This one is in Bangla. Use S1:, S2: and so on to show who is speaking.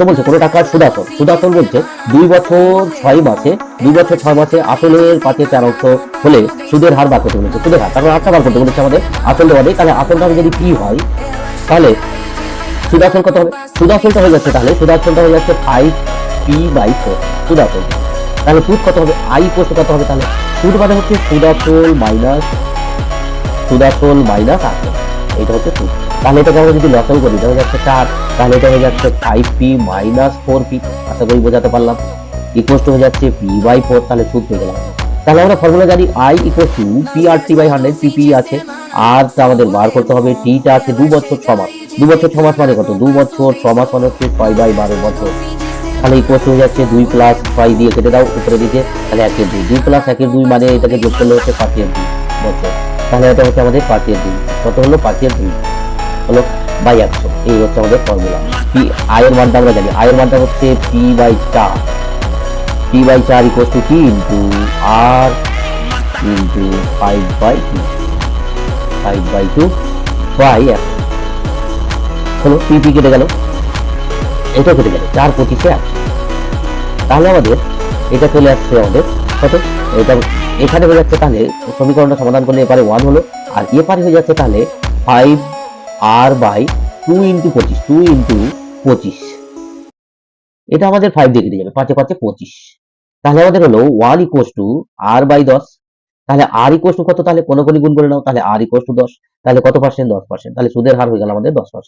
S1: তো বলছে কোনো টাকার সুদাসল, সুদাসল বলছে 2 বছর 6 মাসে 2 বছর 6 মাসে আসলের 5/4 হলে সুদের হার বার করতে বলেছে। সুদের হার তারপর আটটা বার করতে বলেছে আমাদের আসল বাদে। তাহলে আসলটা যদি কি হয় তাহলে সুদাসল কত হবে? সুদাসলটা হয়ে যাচ্ছে তাহলে সুদাসলটা হয়ে যাচ্ছে 5p/4 সুদাসল। তাহলে সুদ কত হবে? i কত হবে? তাহলে সুদ মানে হচ্ছে সুদাসল মাইনাস আসল, এটা হচ্ছে সুদ। তাহলে এটাকে আমরা যদি লসাগু করি এটা হয়ে যাচ্ছে 4, তাহলে এটা হয়ে যাচ্ছে 5p - 4p। আশা করি বোঝাতে পারলাম। ইকুয়াল টু হয়ে যাচ্ছে p/4, তাহলে সুদ পেয়ে গেলাম। তাহলে আমরা ফর্মুলা জানি i = p/t/100, pp আছে আর আমাদের বার করতে হবে t টা আছে 2 বছর 6 মাস। 2 বছর 6 মাস মানে কত? 2 বছর 6 মাস মানে হচ্ছে 6/12 বছর। তাহলে ইকুয়াল টু হয়ে যাচ্ছে 2 + 6 দিয়ে কেটে দাও উপরে দিকে, তাহলে 1 এর 2, 2 + 1 এর 2 মানে এটাকে যোগ করলে হচ্ছে 5 এর 2 বছর। তাহলে এটা হচ্ছে আমাদের 5 এর 2, কত হলো? 5 এর 2 হলো বাই 100। এই হচ্ছে আমাদের ফর্মুলা। পি আই এর মানটা আমরা জানি, আই এর মানটা হচ্ছে p/4, p/4 = কি ইনটু r ইনটু 5/2, 5/2 বাই 100 হলো। p কেটে গেল, এটাও কেটে গেল, 4 25 100। তাহলে আমাদের এটা চলে আসছে আমাদের কত? এটা এখানে হয়ে যাচ্ছে তাহলে সমীকরণটা সমাধান করলে এপারে 1 হলো আর এপারে হয়ে যাচ্ছে তাহলে 5r/2 × 25, 2 × 25। এটা আমাদের 5 দিয়ে কেটে যাবে, 5 এ 5 এ 25। তাহলে আমাদের হলো 1 = r/10। তাহলে r = কত? তাহলে কোন গুণ করে নাও, তাহলে r = 10। তাহলে কত পার্সেন্ট? 10%। তাহলে সুদের হার হয়ে গেল আমাদের 10%।